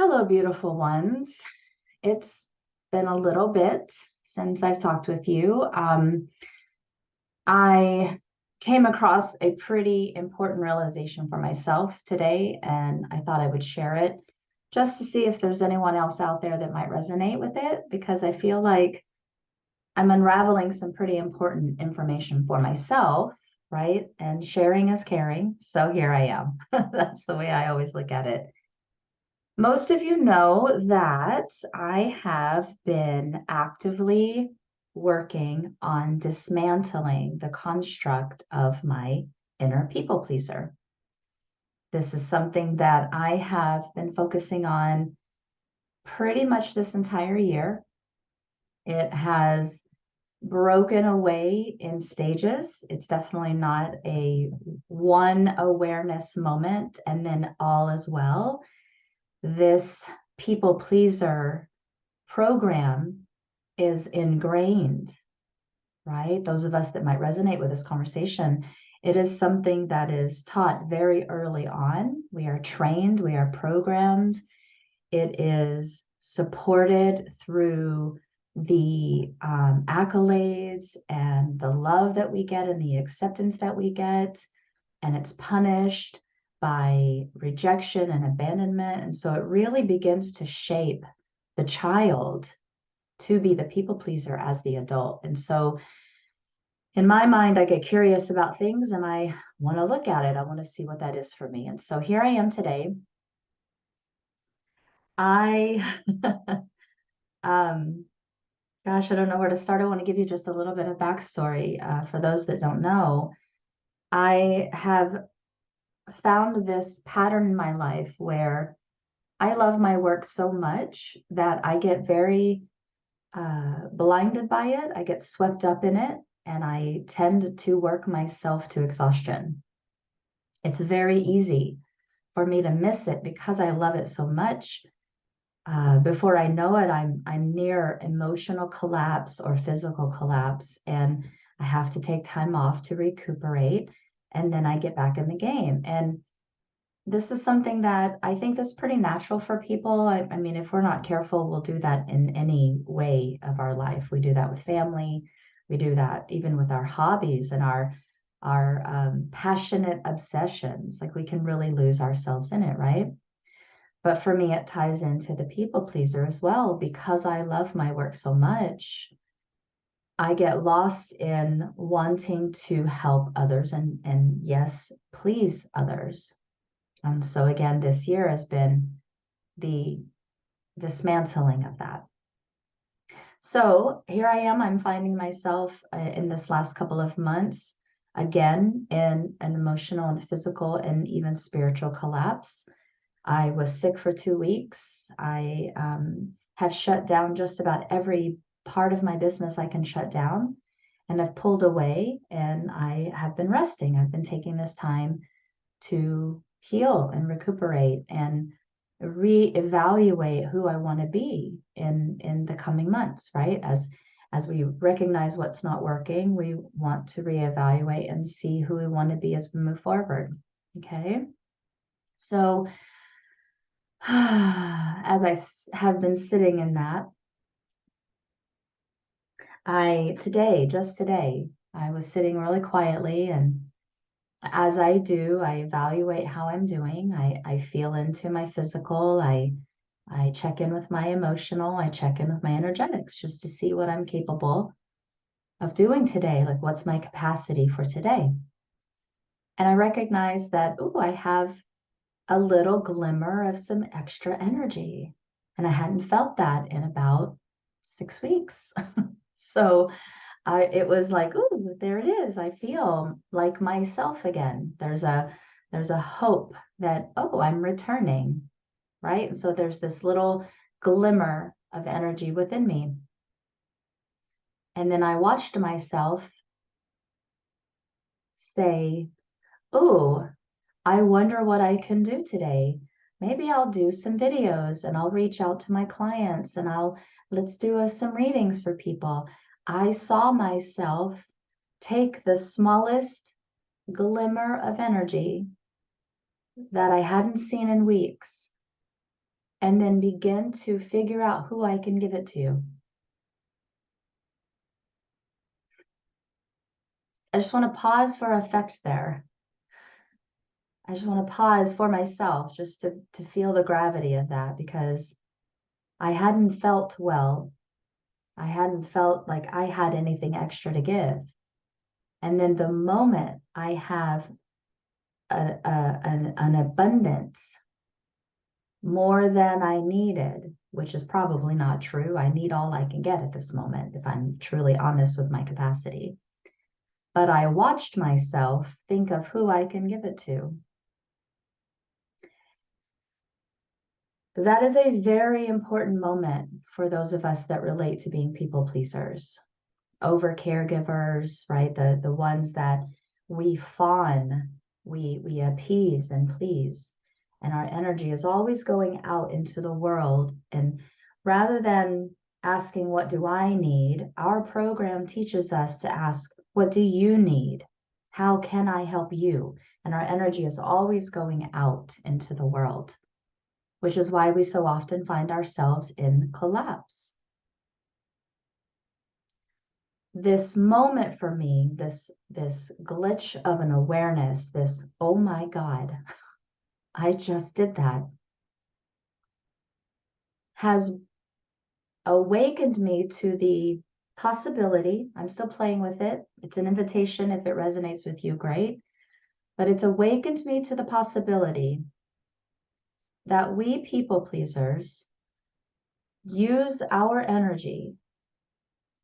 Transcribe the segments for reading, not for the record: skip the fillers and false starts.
Hello, beautiful ones. It's been a little bit since I've talked with you. I came across a pretty important realization for myself today, and I thought I would share it just to see if there's anyone else out there that might resonate with it, because I feel like I'm unraveling some pretty important information for myself, right? And sharing is caring. So here I am. That's the way I always look at it. Most of you know that I have been actively working on dismantling the construct of my inner people pleaser. This is something that I have been focusing on pretty much this entire year. It has broken away in stages. It's definitely not a one awareness moment and then all is well. This people pleaser program is ingrained, right? Those of us that might resonate with this conversation, it is something that is taught very early on. We are trained, we are programmed. It is supported through the accolades and the love that we get and the acceptance that we get, and it's punished by rejection and abandonment. And so it really begins to shape the child to be the people pleaser as the adult. And so in my mind, I get curious about things and I want to look at it. I want to see what that is for me. And so here I am today. I, gosh, I don't know where to start. I want to give you just a little bit of backstory for those that don't know. I have found this pattern in my life where I love my work so much that I get very blinded by it. I get swept up in it, and I tend to work myself to exhaustion. It's very easy for me to miss it because I love it so much. Before I know it, I'm near emotional collapse or physical collapse, and I have to take time off to recuperate, and then I get back in the game. And this is something that I think is pretty natural for people. I mean, if we're not careful, we'll do that in any way of our life. We do that with family. We do that even with our hobbies and our passionate obsessions. Like we can really lose ourselves in it, right? But for me, it ties into the people pleaser as well because I love my work so much. I get lost in wanting to help others and yes, please others. And so again, this year has been the dismantling of that. So here I am, I'm finding myself in this last couple of months, again, in an emotional and physical and even spiritual collapse. I was sick for 2 weeks. I have shut down just about every part of my business I can shut down. And I've pulled away and I have been resting. I've been taking this time to heal and recuperate and reevaluate who I want to be in the coming months, right? As we recognize what's not working, we want to reevaluate and see who we want to be as we move forward. Okay. So as I have been sitting in that, just today, I was sitting really quietly, and as I do, I evaluate how I'm doing. I feel into my physical. I check in with my emotional. I check in with my energetics just to see what I'm capable of doing today. Like, what's my capacity for today? And I recognize that, oh, I have a little glimmer of some extra energy. And I hadn't felt that in about 6 weeks. So it was like, oh, there it is. I feel like myself again. There's a hope that, oh, I'm returning, right? And so there's this little glimmer of energy within me. And then I watched myself say, oh, I wonder what I can do today. Maybe I'll do some videos and I'll reach out to my clients and let's do some readings for people. I saw myself take the smallest glimmer of energy that I hadn't seen in weeks and then begin to figure out who I can give it to. I just want to pause for effect there. I just want to pause for myself just to feel the gravity of that, because I hadn't felt well. I hadn't felt like I had anything extra to give. And then the moment I have an abundance, more than I needed, which is probably not true. I need all I can get at this moment, if I'm truly honest with my capacity. But I watched myself think of who I can give it to. That is a very important moment for those of us that relate to being people pleasers, over caregivers, right? The ones that we fawn, we appease and please, and our energy is always going out into the world. And rather than asking, what do I need? Our program teaches us to ask, what do you need? How can I help you? And our energy is always going out into the world, which is why we so often find ourselves in collapse. This moment for me, this glitch of an awareness, this, oh my God, I just did that, has awakened me to the possibility. I'm still playing with it. It's an invitation. If it resonates with you, great. But it's awakened me to the possibility that we people pleasers use our energy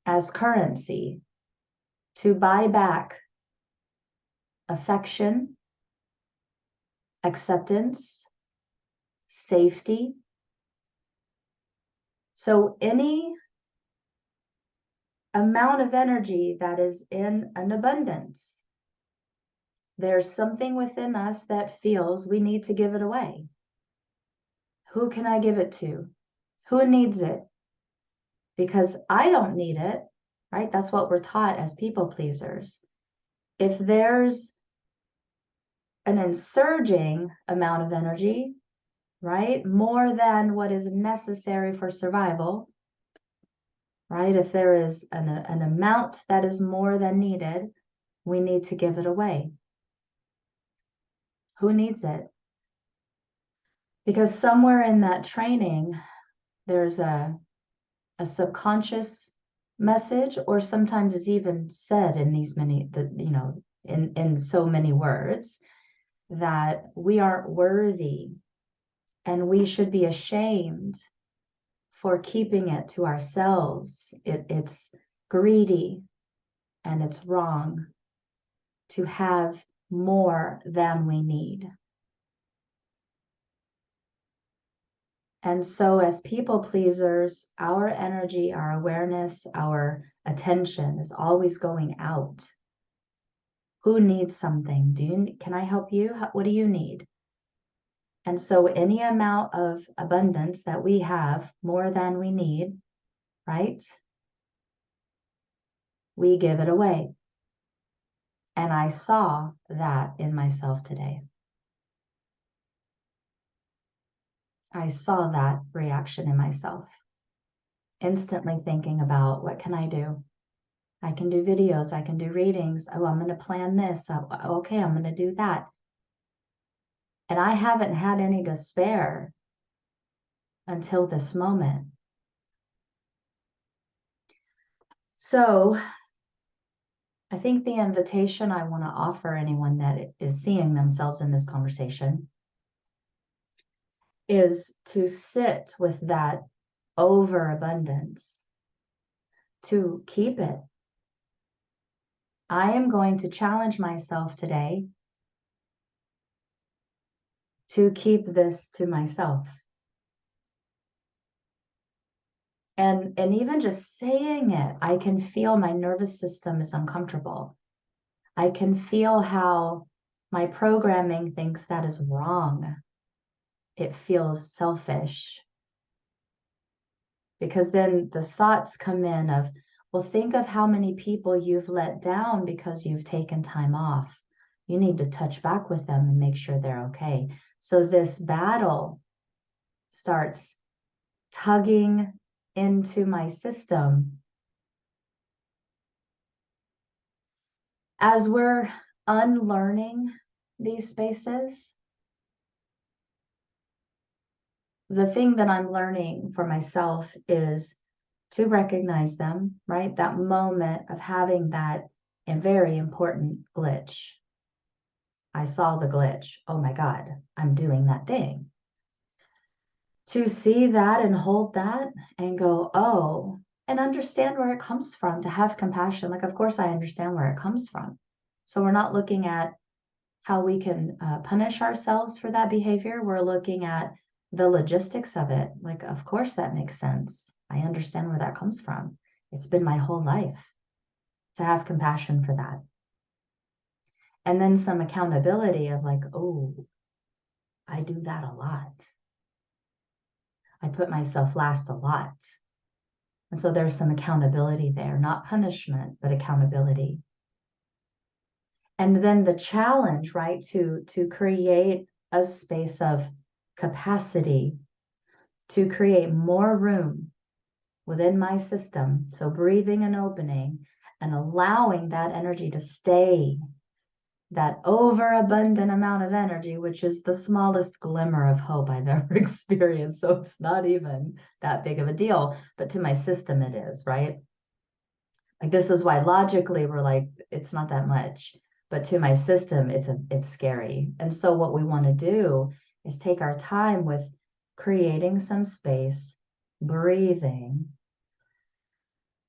as currency to buy back affection, acceptance, safety. So any amount of energy that is in an abundance, there's something within us that feels we need to give it away. Who can I give it to? Who needs it? Because I don't need it, right? That's what we're taught as people pleasers. If there's an insurging amount of energy, right, more than what is necessary for survival, right? If there is an amount that is more than needed, we need to give it away. Who needs it? Because somewhere in that training, there's a subconscious message, or sometimes it's even said in these many, in so many words, that we aren't worthy and we should be ashamed for keeping it to ourselves. It's greedy and it's wrong to have more than we need. And so as people pleasers, our energy, our awareness, our attention is always going out. Who needs something? Can I help you? What do you need? And so any amount of abundance that we have, more than we need, right? We give it away. And I saw that in myself today. I saw that reaction in myself. Instantly thinking about, what can I do? I can do videos, I can do readings. Oh, I'm going to plan this. Okay, I'm going to do that. And I haven't had any to spare until this moment. So I think the invitation I want to offer anyone that is seeing themselves in this conversation is to sit with that overabundance, to keep it. I am going to challenge myself today to keep this to myself. And even just saying it, I can feel my nervous system is uncomfortable. I can feel how my programming thinks that is wrong. It feels selfish. Because then the thoughts come in of, well, think of how many people you've let down because you've taken time off. You need to touch back with them and make sure they're okay. So this battle starts tugging into my system, as we're unlearning these spaces, the thing that I'm learning for myself is to recognize them, right? That moment of having that a very important glitch. I saw the glitch. Oh my God, I'm doing that thing. To see that and hold that and go, oh, and understand where it comes from, to have compassion. Like, of course, I understand where it comes from. So we're not looking at how we can punish ourselves for that behavior. We're looking at the logistics of it. Like, of course, that makes sense. I understand where that comes from. It's been my whole life to have compassion for that. And then some accountability of like, oh, I do that a lot. I put myself last a lot. And so there's some accountability there, not punishment, but accountability. And then the challenge, right, to create a space of capacity, to create more room within my system. So breathing and opening and allowing that energy to stay, that overabundant amount of energy, which is the smallest glimmer of hope I've ever experienced. So it's not even that big of a deal, but to my system it is, right? Like, this is why logically we're like, it's not that much, but to my system, it's scary. And so what we want to do is take our time with creating some space, breathing,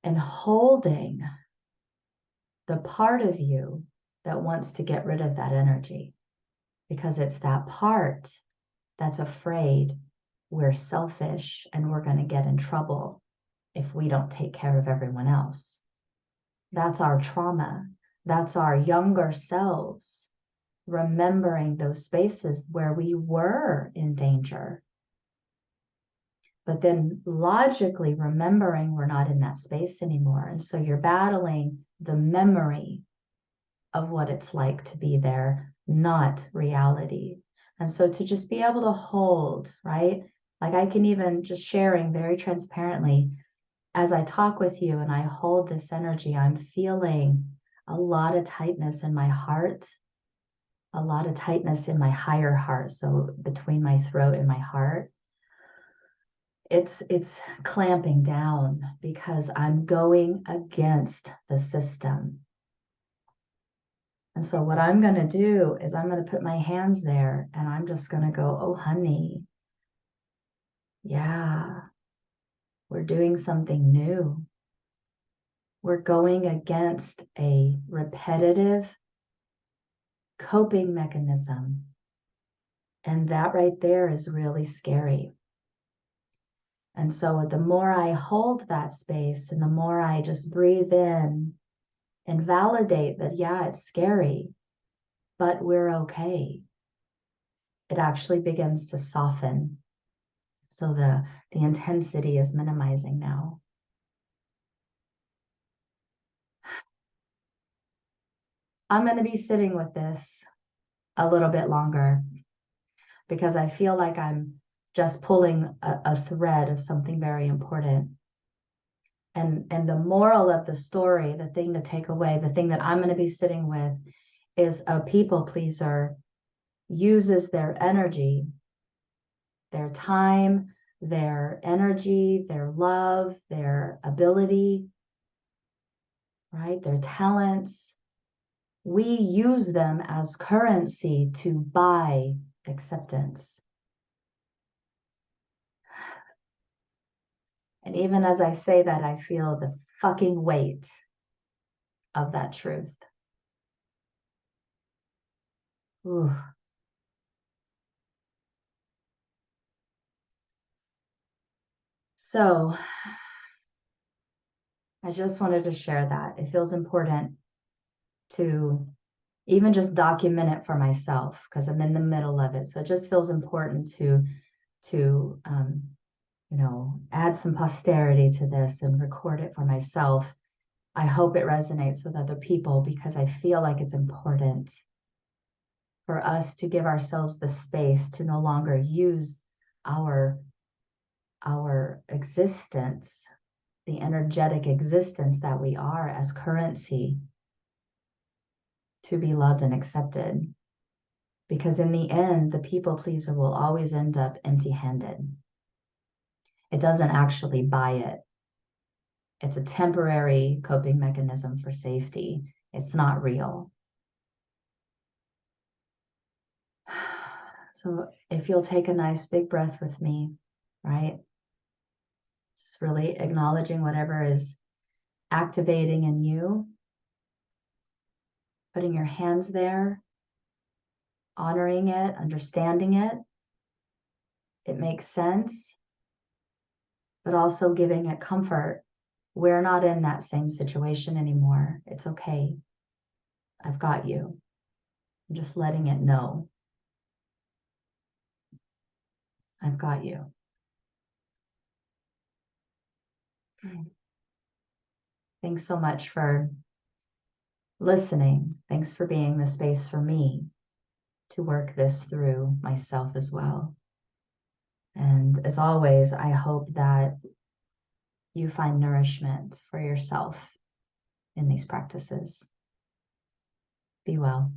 and holding the part of you that wants to get rid of that energy, because it's that part that's afraid we're selfish and we're going to get in trouble if we don't take care of everyone else. That's our trauma. That's our younger selves remembering those spaces where we were in danger. But then logically remembering we're not in that space anymore. And so you're battling the memory of what it's like to be there, not reality. And so to just be able to hold, right? Like, I can even just sharing very transparently, as I talk with you and I hold this energy, I'm feeling a lot of tightness in my heart, a lot of tightness in my higher heart. So between my throat and my heart, it's clamping down because I'm going against the system. And so what I'm going to do is I'm going to put my hands there and I'm just going to go, oh, honey, yeah, we're doing something new. We're going against a repetitive coping mechanism. And that right there is really scary. And so the more I hold that space and the more I just breathe in and validate that, yeah, it's scary, but we're okay, it actually begins to soften. So the intensity is minimizing now. I'm going to be sitting with this a little bit longer because I feel like I'm just pulling a thread of something very important. And the moral of the story, the thing to take away, the thing that I'm going to be sitting with, is a people pleaser uses their energy, their time, their energy, their love, their ability, right? Their talents. We use them as currency to buy acceptance. And even as I say that, I feel the fucking weight of that truth. Ooh. So I just wanted to share that. It feels important to even just document it for myself because I'm in the middle of it. So it just feels important to add some posterity to this and record it for myself. I hope it resonates with other people because I feel like it's important for us to give ourselves the space to no longer use our our existence, the energetic existence that we are, as currency to be loved and accepted. Because in the end, the people pleaser will always end up empty-handed. It doesn't actually buy it. It's a temporary coping mechanism for safety. It's not real. So if you'll take a nice big breath with me, right? Just really acknowledging whatever is activating in you, putting your hands there, honoring it, understanding it. It makes sense, but also giving it comfort. We're not in that same situation anymore. It's okay. I've got you. I'm just letting it know. I've got you. Thanks so much for listening. Thanks for being the space for me to work this through myself as well. And as always, I hope that you find nourishment for yourself in these practices. Be well.